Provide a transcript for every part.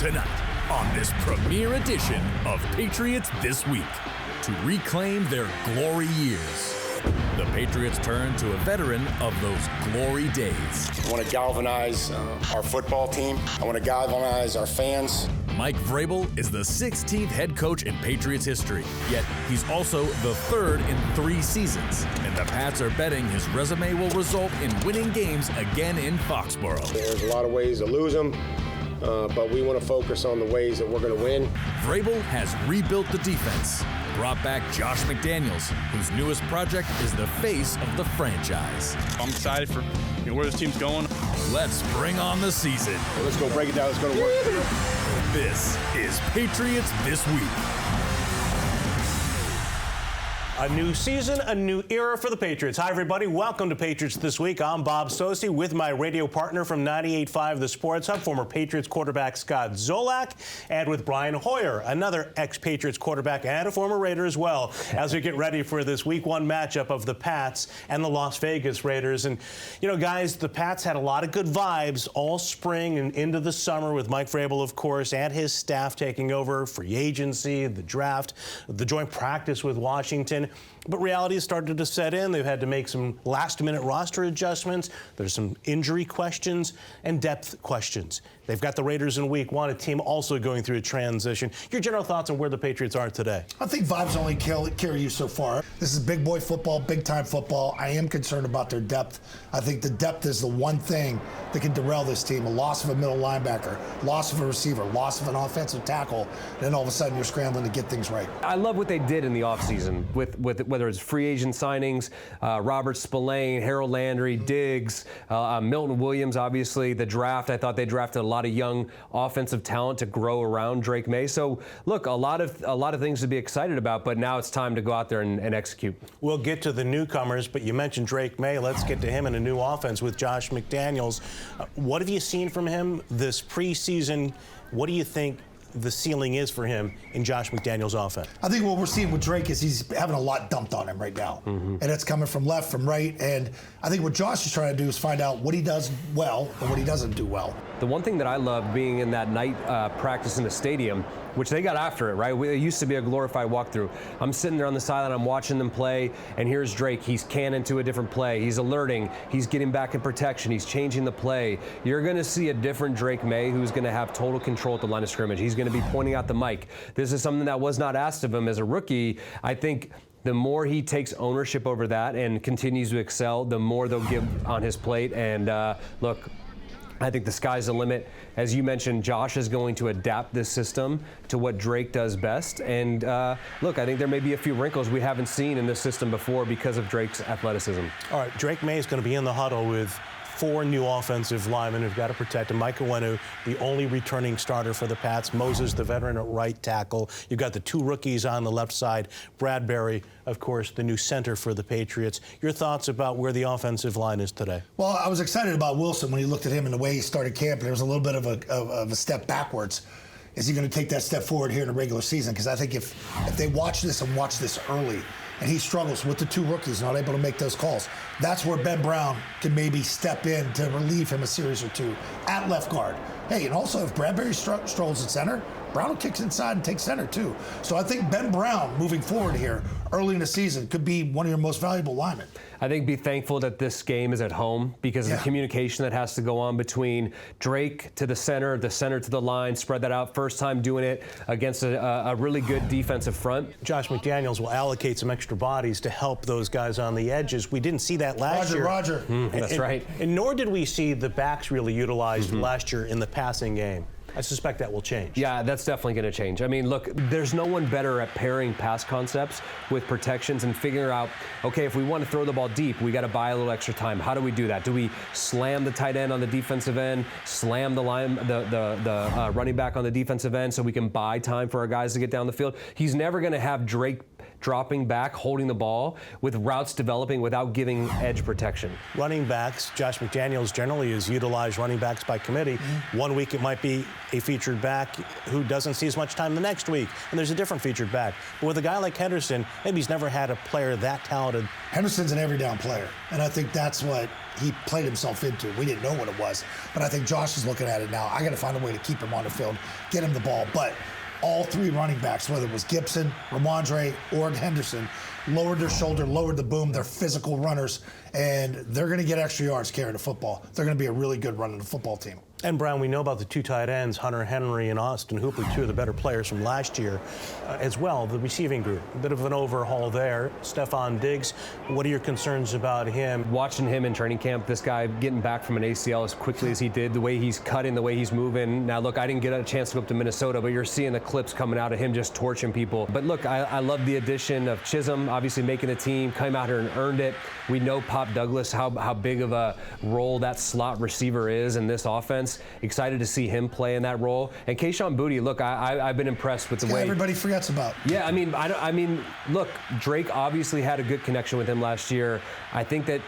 Tonight, on this premiere edition of Patriots This Week, to reclaim their glory years, the Patriots turn to a veteran of those glory days. I want to galvanize our football team. I want to galvanize our fans. Mike Vrabel is the 16th head coach in Patriots history, yet he's also the third in 3 seasons. And the Pats are betting his resume will result in winning games again in Foxborough. There's a lot of ways to lose them, but we want to focus on the ways that we're going to win. Vrabel has rebuilt the defense, brought back Josh McDaniels, whose newest project is the face of the franchise. I'm excited for where this team's going. Let's bring on the season. Let's go break it down. It's going to work. This is Patriots This Week. A new season, a new era for the Patriots. Hi, everybody. Welcome to Patriots This Week. I'm Bob Socci with my radio partner from 98.5 The Sports Hub, former Patriots quarterback Scott Zolak, and with Brian Hoyer, another ex-Patriots quarterback and a former Raider as well, as we get ready for this Week 1 matchup of the Pats and the Las Vegas Raiders. And, guys, the Pats had a lot of good vibes all spring and into the summer with Mike Vrabel, of course, and his staff taking over, free agency, the draft, the joint practice with Washington. But reality has started to set in. They've had to make some last-minute roster adjustments. There's some injury questions and depth questions. They've got the Raiders in Week 1, a team also going through a transition. Your general thoughts on where the Patriots are today? I think vibes only carry you so far. This is big boy football, big-time football. I am concerned about their depth. I think the depth is the one thing that can derail this team. A loss of a middle linebacker, loss of a receiver, loss of an offensive tackle, then all of a sudden you're scrambling to get things right. I love what they did in the offseason with whether it's free agent signings, Robert Spillane, Harold Landry, Diggs, Milton Williams, obviously, the draft. I thought they drafted a lot of young offensive talent to grow around Drake Maye. So, look, a lot of things to be excited about, but now it's time to go out there and execute. We'll get to the newcomers, but you mentioned Drake Maye. Let's get to him in a new offense with Josh McDaniels. What have you seen from him this preseason? What do you think the ceiling is for him in Josh McDaniels' offense? I think what we're seeing with Drake is he's having a lot dumped on him right now. And it's coming from left, from right. And I think what Josh is trying to do is find out what he does well and what he doesn't do well. The one thing that I love being in that night practice in the stadium, which they got after it, right? It used to be a glorified walkthrough. I'm sitting there on the sideline, I'm watching them play, and here's Drake. He's canning to a different play. He's alerting. He's getting back in protection. He's changing the play. You're going to see a different Drake Maye who's going to have total control at the line of scrimmage. He's going to be pointing out the mic. This is something that was not asked of him as a rookie. I think the more he takes ownership over that and continues to excel, the more they'll give on his plate. And look, I think the sky's the limit. As you mentioned, Josh is going to adapt this system to what Drake does best. And look, I think there may be a few wrinkles we haven't seen in this system before because of Drake's athleticism. All right, Drake Maye is going to be in the huddle with 4 new offensive linemen who've got to protect him. Mike Vrabel, the only returning starter for the Pats. Moses, the veteran at right tackle. You've got the 2 rookies on the left side. Bradbury, of course, the new center for the Patriots. Your thoughts about where the offensive line is today? Well, I was excited about Wilson when you looked at him and the way he started camp, and there was a little bit of a step backwards. Is he going to take that step forward here in the regular season? Because I think if they watch this and watch this early, and he struggles with the 2 rookies, not able to make those calls, that's where Ben Brown can maybe step in to relieve him a series or 2 at left guard. Hey, and also if Bradbury strolls at center, Brown kicks inside and takes center too. So I think Ben Brown, moving forward here, early in the season, could be one of your most valuable linemen. I think be thankful that this game is at home because of the communication that has to go on between Drake to the center to the line, spread that out. First time doing it against a really good defensive front. Josh McDaniels will allocate some extra bodies to help those guys on the edges. We didn't see that last year. Roger. That's right. And nor did we see the backs really utilized last year in the passing game. I suspect that will change. Yeah, that's definitely going to change. I mean, look, there's no one better at pairing pass concepts with protections and figuring out, okay, if we want to throw the ball deep, we got to buy a little extra time. How do we do that? Do we slam the tight end on the defensive end, slam the running back on the defensive end so we can buy time for our guys to get down the field? He's never going to have Drake dropping back, holding the ball, with routes developing without giving edge protection. Running backs, Josh McDaniels generally has utilized running backs by committee. One week it might be a featured back who doesn't see as much time the next week, and there's a different featured back. But with a guy like Henderson, maybe he's never had a player that talented. Henderson's an every down player, and I think that's what he played himself into. We didn't know what it was. But I think Josh is looking at it now. I got to find a way to keep him on the field, get him the ball. But all three running backs, whether it was Gibson, Ramondre, or Henderson, lowered their shoulder, lowered the boom. They're physical runners, and they're going to get extra yards carrying the football. They're going to be a really good running football team. And, Brown, we know about the two tight ends, Hunter Henry and Austin Hooper, two of the better players from last year as well. The receiving group, a bit of an overhaul there. Stephon Diggs, what are your concerns about him? Watching him in training camp, this guy getting back from an ACL as quickly as he did, the way he's cutting, the way he's moving. Now, look, I didn't get a chance to go up to Minnesota, but you're seeing the clips coming out of him just torching people. But, look, I love the addition of Chisholm, obviously making the team, came out here and earned it. We know Pop Douglas, how big of a role that slot receiver is in this offense. Excited to see him play in that role. And Kayshon Boutte, look, I've been impressed with the way everybody forgets about. Yeah, I mean, look, Drake obviously had a good connection with him last year. I think that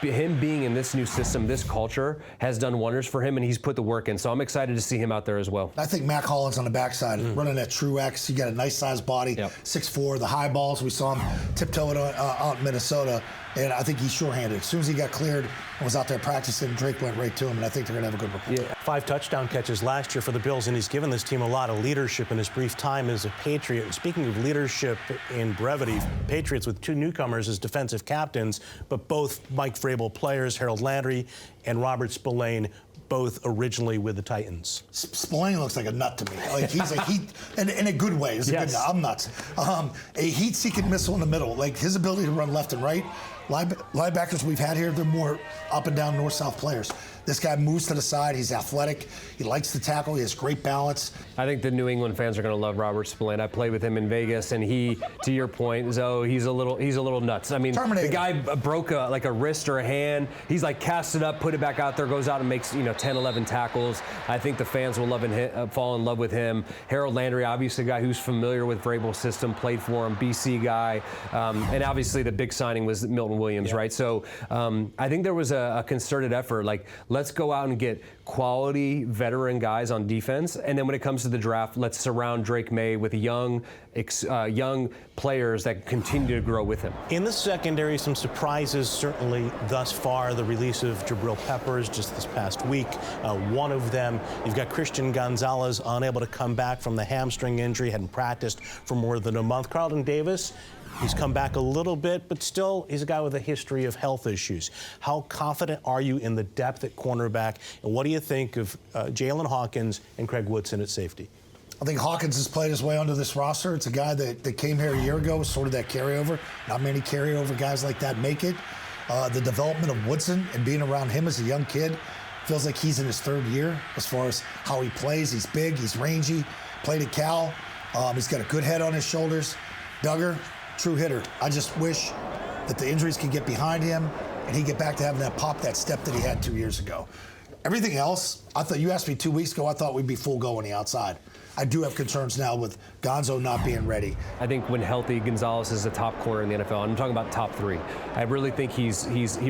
him being in this new system, this culture, has done wonders for him, and he's put the work in. So I'm excited to see him out there as well. I think Mac Hollins on the backside, running that true X. He got a nice sized body, 6'4", the high balls. We saw him tiptoeing out in Minnesota, and I think he's sure-handed. As soon as he got cleared and was out there practicing, Drake went right to him, and I think they're going to have a good rapport. Yeah. 5 touchdown catches last year for the Bills, and he's given this team a lot of leadership in his brief time as a Patriot. And speaking of leadership in brevity, Patriots with 2 newcomers as defensive captains, but both Mike Vrabel players, Harold Landry and Robert Spillane, both originally with the Titans. Spillane looks like a nut to me. Like he's a heat, in a good way. He's a good nut. I'm nuts. A heat-seeking missile in the middle. Like his ability to run left and right. Linebackers we've had here, they're more up and down north-south players. This guy moves to the side. He's athletic. He likes to tackle. He has great balance. I think the New England fans are going to love Robert Spillane. I played with him in Vegas, and he, to your point, Zoe, he's a little nuts. I mean, Terminator. The guy broke a wrist or a hand. He's like cast it up, put it back out there, goes out and makes 10, 11 tackles. I think the fans will fall in love with him. Harold Landry, obviously a guy who's familiar with Vrabel's system, played for him, BC guy, and obviously the big signing was Milton Williams, right? So I think there was a concerted effort, like, let's go out and get quality veteran guys on defense, and then when it comes to the draft, let's surround Drake Maye with young players that continue to grow with him. In the secondary, some surprises certainly thus far. The release of Jabril Peppers just this past week, one of them. You've got Christian Gonzalez unable to come back from the hamstring injury, hadn't practiced for more than a month. Carlton Davis, he's come back a little bit, but still he's a guy with a history of health issues. How confident are you in the depth at cornerback, and what do you think of Jalen Hawkins and Craig Woodson at safety? I think Hawkins has played his way onto this roster. It's a guy that came here a year ago, sort of that carryover. Not many carryover guys like that make it. The development of Woodson and being around him as a young kid feels like he's in his 3rd year as far as how he plays. He's big, he's rangy, played at Cal. He's got a good head on his shoulders. Duggar, true hitter. I just wish that the injuries could get behind him and he'd get back to having that pop, that step that he had 2 years ago. Everything else, I thought, you asked me 2 weeks ago, I thought we'd be full go on the outside. I do have concerns now with Gonzo not being ready. I think when healthy, Gonzalez is the top corner in the NFL. I'm talking about top 3. I really think he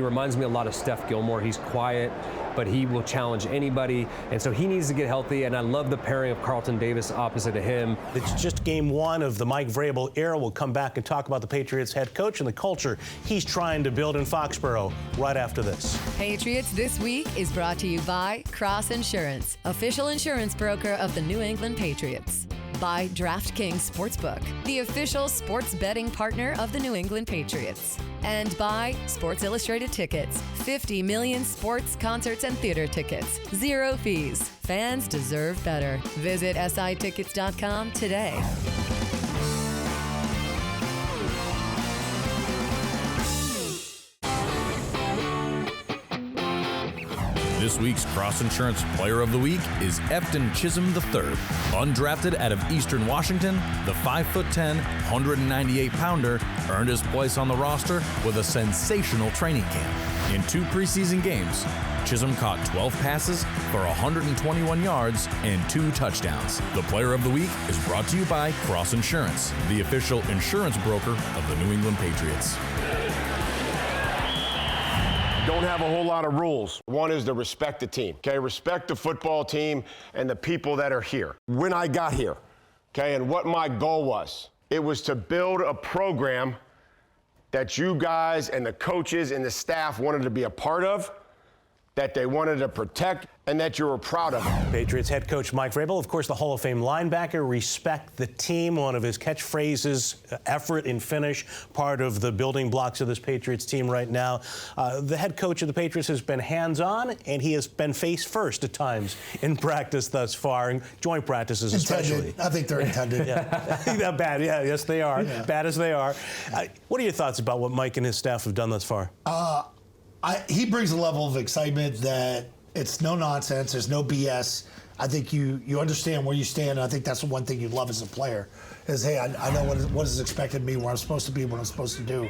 reminds me a lot of Steph Gilmore. He's quiet, but he will challenge anybody, and so he needs to get healthy, and I love the pairing of Carlton Davis opposite of him. It's just game 1 of the Mike Vrabel era. We'll come back and talk about the Patriots head coach and the culture he's trying to build in Foxborough right after this. Patriots This Week is brought to you by Cross Insurance, official insurance broker of the New England Patriots. By DraftKings Sportsbook, the official sports betting partner of the New England Patriots. And by Sports Illustrated Tickets, 50 million sports, concerts, and theater tickets. 0 fees. Fans deserve better. Visit sitickets.com today. This week's Cross Insurance Player of the Week is Efton Chisholm III. Undrafted out of Eastern Washington, the 5'10", 198-pounder earned his place on the roster with a sensational training camp. In 2 preseason games, Chisholm caught 12 passes for 121 yards and 2 touchdowns. The Player of the Week is brought to you by Cross Insurance, the official insurance broker of the New England Patriots. Don't have a whole lot of rules. One is to respect the team, okay? Respect the football team and the people that are here. When I got here, okay, and what my goal was, it was to build a program that you guys and the coaches and the staff wanted to be a part of that they wanted to protect and that you were proud of it. Patriots head coach Mike Vrabel, of course, the Hall of Fame linebacker, respect the team, one of his catchphrases, effort and finish, part of the building blocks of this Patriots team right now. The head coach of the Patriots has been hands-on, and he has been face first at times in practice thus far, and joint practices especially. I think they're intended. Not bad, yeah, yes they are, Yeah. bad as they are. What are your thoughts about what Mike and his staff have done thus far? He brings a level of excitement that it's no nonsense. There's no BS. I think you understand where you stand, and I think that's the one thing you love as a player is, hey, I know what is expected of me, where I'm supposed to be, what I'm supposed to do.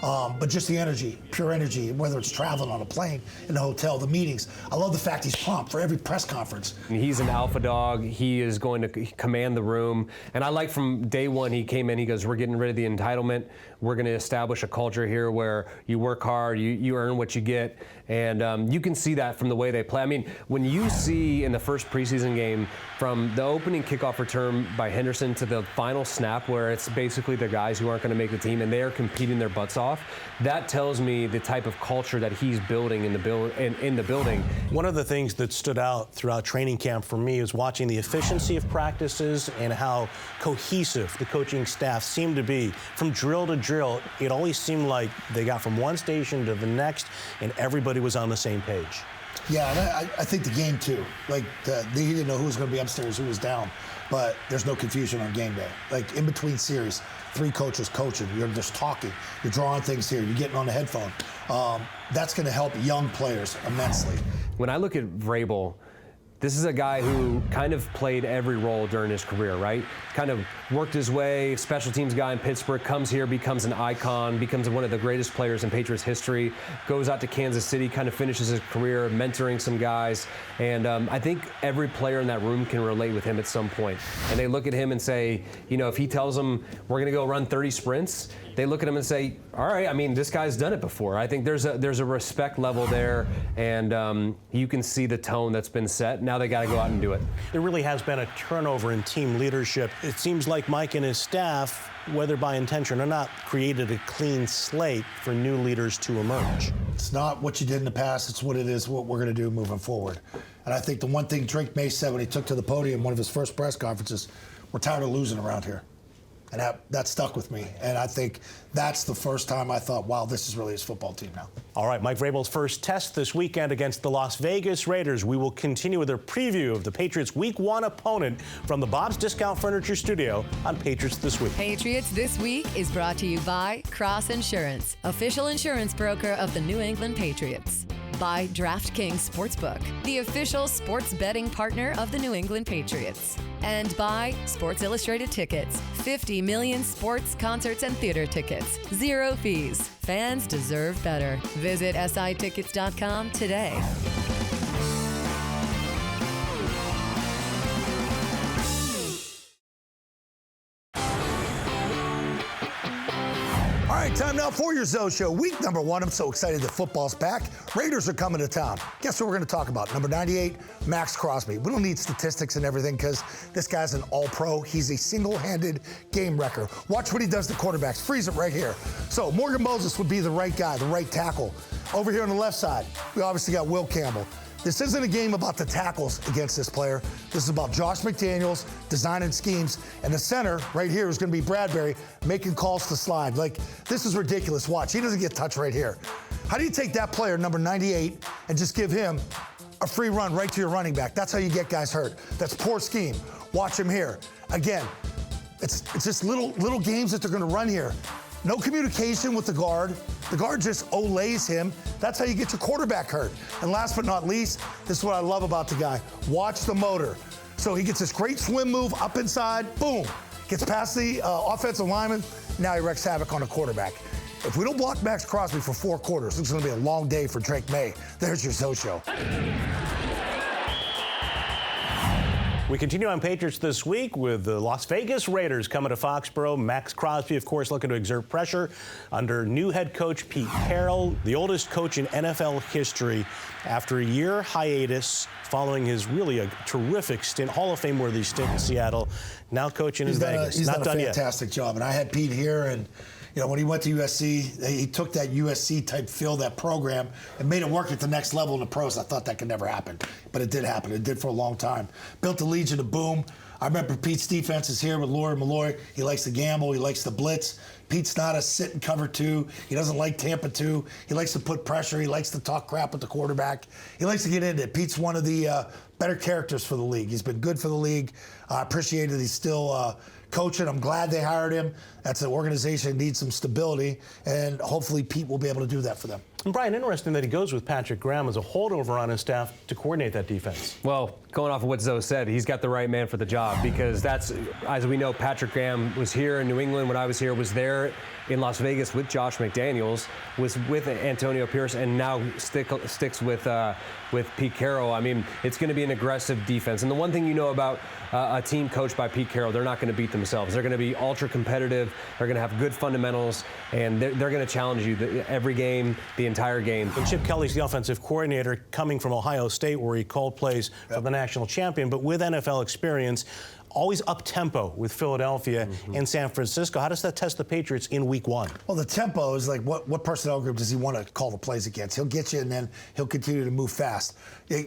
But just the energy, pure energy, whether it's traveling on a plane, in the hotel, the meetings. I love the fact he's pumped for every press conference. He's an alpha dog. He is going to command the room. And I like from day one he came in, he goes, we're getting rid of the entitlement. We're going to establish a culture here where you work hard, you earn what you get. And you can see that from the way they play. I mean, when you see in the first preseason game, from the opening kickoff return by Henderson to the final snap, where it's basically the guys who aren't going to make the team and they are competing their butts off, that tells me the type of culture that he's building in the building. One of the things that stood out throughout training camp for me is watching the efficiency of practices and how cohesive the coaching staff seemed to be. From drill to drill, it always seemed like they got from one station to the next and everybody was on the same page. Yeah, and I think the game too. Like they didn't know who was going to be upstairs, who was down, but there's no confusion on game day. Like in between series, 3 coaches coaching. You're just talking. You're drawing things here. You're getting on the headphone. That's going to help young players immensely. When I look at Vrabel, this is a guy who kind of played every role during his career, right? Kind of worked his way, special teams guy in Pittsburgh, comes here, becomes an icon, becomes one of the greatest players in Patriots history, goes out to Kansas City, kind of finishes his career mentoring some guys. And I think every player in that room can relate with him at some point. And they look at him and say, you know, if he tells them we're going to go run 30 sprints, they look at him and say, all right, I mean, this guy's done it before. I think there's a respect level there, and you can see the tone that's been set. Now they got to go out and do it. There really has been a turnover in team leadership. It seems like Mike and his staff, whether by intention or not, created a clean slate for new leaders to emerge. It's not what you did in the past. It's what it is, what we're going to do moving forward. And I think the one thing Maye said when he took to the podium, one of his first press conferences, we're tired of losing around here. And that stuck with me. And I think that's the first time I thought, wow, this is really his football team now. All right, Mike Vrabel's first test this weekend against the Las Vegas Raiders. We will continue with a preview of the Patriots' Week 1 opponent from the Bob's Discount Furniture Studio on Patriots This Week. Patriots This Week is brought to you by Cross Insurance, official insurance broker of the New England Patriots. By DraftKings Sportsbook, the official sports betting partner of the New England Patriots. And by Sports Illustrated Tickets, 50 million sports, concerts, and theater tickets. 0 fees. Fans deserve better. Visit sitickets.com today. All right, time now for your Zoe Show. Week number 1. I'm so excited that football's back. Raiders are coming to town. Guess what we're going to talk about? Number 98, Max Crosby. We don't need statistics and everything because this guy's an all-pro. He's a single-handed game wrecker. Watch what he does to quarterbacks. Freeze it right here. So Morgan Moses would be the right guy, the right tackle. Over here on the left side, we obviously got Will Campbell. This isn't a game about the tackles against this player. This is about Josh McDaniels designing schemes. And the center right here is going to be Bradbury making calls to slide. Like, this is ridiculous. Watch, he doesn't get touched right here. How do you take that player, number 98, and just give him a free run right to your running back? That's how you get guys hurt. That's poor scheme. Watch him here. Again, it's just little games that they're going to run here. No communication with the guard. The guard just olays him. That's how you get your quarterback hurt. And last but not least, this is what I love about the guy. Watch the motor. So he gets this great swim move up inside, boom. Gets past the offensive lineman. Now he wreaks havoc on the quarterback. If we don't block Max Crosby for 4 quarters, it's going to be a long day for Drake Maye. There's your Zoe Show. We continue on Patriots This Week with the Las Vegas Raiders coming to Foxborough. Max Crosby, of course, looking to exert pressure under new head coach Pete Carroll, the oldest coach in NFL history, after a year hiatus following his really a terrific stint, Hall of Fame-worthy stint in Seattle. Now coaching in Vegas. He's Not done done a yet. fantastic job. And I had Pete here, and when he went to USC, he took that USC type feel, that program, and made it work at the next level in the pros. I thought that could never happen, but it did happen. It did for a long time. Built the Legion of Boom. I remember Pete's defense is here with Lori Malloy. He likes to gamble. He likes to blitz. Pete's not a sit and cover 2. He doesn't like Tampa 2. He likes to put pressure. He likes to talk crap with the quarterback. He likes to get into it. Pete's one of the better characters for the league. He's been good for the league. I appreciate it. He's still coaching. I'm glad they hired him. That's an organization that needs some stability, and hopefully Pete will be able to do that for them. And Brian, interesting that he goes with Patrick Graham as a holdover on his staff to coordinate that defense. Well, going off of what Zoe said, he's got the right man for the job, because that's, as we know, Patrick Graham was here in New England when I was here, was there in Las Vegas with Josh McDaniels, was with Antonio Pierce, and now sticks with Pete Carroll. I mean, it's going to be an aggressive defense. And the one thing you know about a team coached by Pete Carroll, they're not going to beat themselves. They're going to be ultra competitive. They're going to have good fundamentals, and they're going to challenge you every game, the entire game. And Chip Kelly's the offensive coordinator, coming from Ohio State, where he called plays for the national champion, but with NFL experience, always up-tempo with Philadelphia and San Francisco. How does that test the Patriots in week 1? Well, the tempo is like, what personnel group does he want to call the plays against? He'll get you, and then he'll continue to move fast.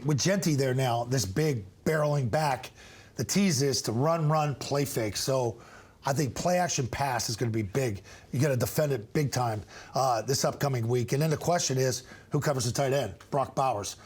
With Gentry there now, this big barreling back, the tease is to run, play fake. So I think play action pass is going to be big. You got to defend it big time this upcoming week. And then the question is, who covers the tight end? Brock Bowers.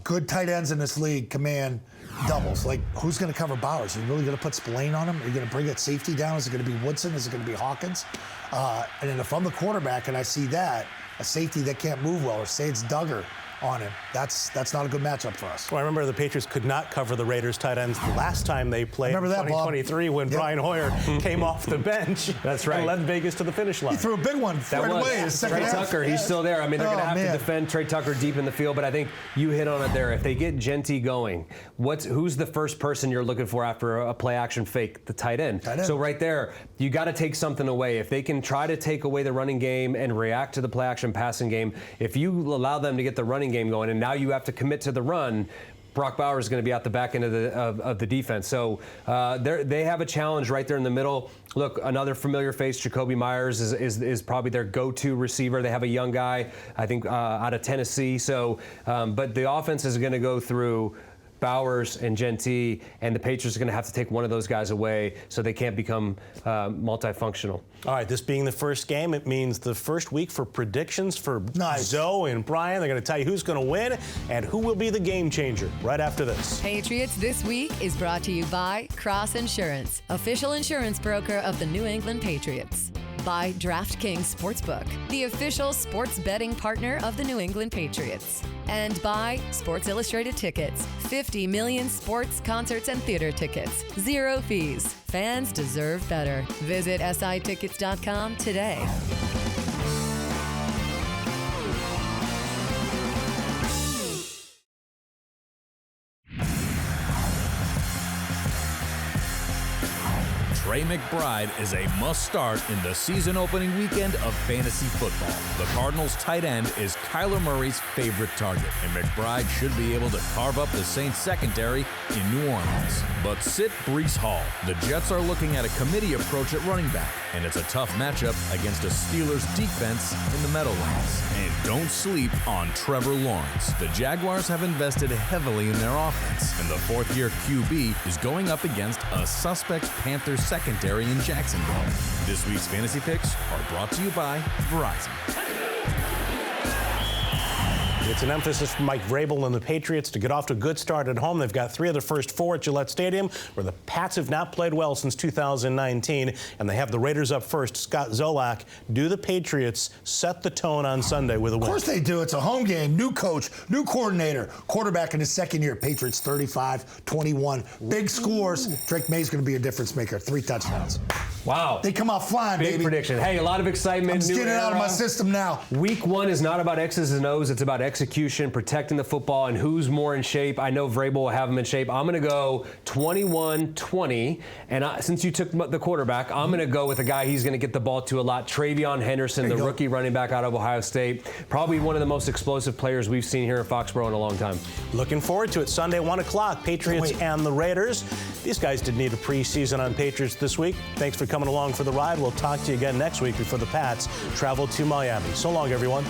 Good tight ends in this league command doubles. Like, who's going to cover Bowers? Are you really going to put Spillane on him? Are you going to bring that safety down? Is it going to be Woodson? Is it going to be Hawkins? And then if I'm the quarterback and I see that, a safety that can't move well, or say it's Duggar on him, that's not a good matchup for us. Well, I remember the Patriots could not cover the Raiders tight ends the last time they played in 2023 when Brian Hoyer came off the bench. That's right. And led Vegas to the finish line. He threw a big one right away in the second half. Trey Tucker, he's still there. I mean, they're going to have to defend Trey Tucker deep in the field, but I think you hit on it there. If they get Gentry going, who's the first person you're looking for after a play-action fake? The tight end. So right there, you got to take something away. If they can try to take away the running game and react to the play-action passing game, if you allow them to get the running game going, and now you have to commit to the run, Brock Bowers is going to be out the back end of the defense. So they have a challenge right there in the middle. Look, another familiar face, Jacoby Myers, is probably their go-to receiver. They have a young guy, I think, out of Tennessee. So, but the offense is going to go through Bowers and Gentry, and the Patriots are going to have to take one of those guys away so they can't become multifunctional. All right, this being the first game, it means the first week for predictions for Zoe and Brian. They're going to tell you who's going to win and who will be the game changer right after this. Patriots This Week is brought to you by Cross Insurance, official insurance broker of the New England Patriots. By DraftKings Sportsbook, the official sports betting partner of the New England Patriots. And by Sports Illustrated Tickets, 50 million sports, concerts, and theater tickets. 0 fees. Fans deserve better. Visit SITickets.com today. Trey McBride is a must-start in the season-opening weekend of fantasy football. The Cardinals' tight end is Kyler Murray's favorite target, and McBride should be able to carve up the Saints' secondary in New Orleans. But sit Breece Hall. The Jets are looking at a committee approach at running back, and it's a tough matchup against a Steelers defense in the Meadowlands. And don't sleep on Trevor Lawrence. The Jaguars have invested heavily in their offense, and the fourth-year QB is going up against a suspect Panthers secondary in Jacksonville. This week's fantasy picks are brought to you by Verizon. It's an emphasis from Mike Vrabel and the Patriots to get off to a good start at home. They've got 3 of their first 4 at Gillette Stadium, where the Pats have not played well since 2019, and they have the Raiders up first. Scott Zolak, do the Patriots set the tone on Sunday with a win? Of course they do. It's a home game. New coach, new coordinator, quarterback in his second year. Patriots 35-21. Big scores. Drake May's going to be a difference maker. 3 touchdowns. Wow. They come out flying, Big baby. prediction. Hey, a lot of excitement. I'm just getting it out of my system now. Week 1 is not about X's and O's. It's about execution, protecting the football, and who's more in shape. I know Vrabel will have him in shape. I'm going to go 21-20, and since you took the quarterback, I'm going to go with a guy he's going to get the ball to a lot, Travion Henderson, the rookie running back out of Ohio State. Probably one of the most explosive players we've seen here in Foxborough in a long time. Looking forward to it. Sunday, 1 o'clock, Patriots and the Raiders. These guys did need a preseason on Patriots This Week. Thanks for coming. coming along for the ride. We'll talk to you again next week before the Pats travel to Miami. So long, everyone.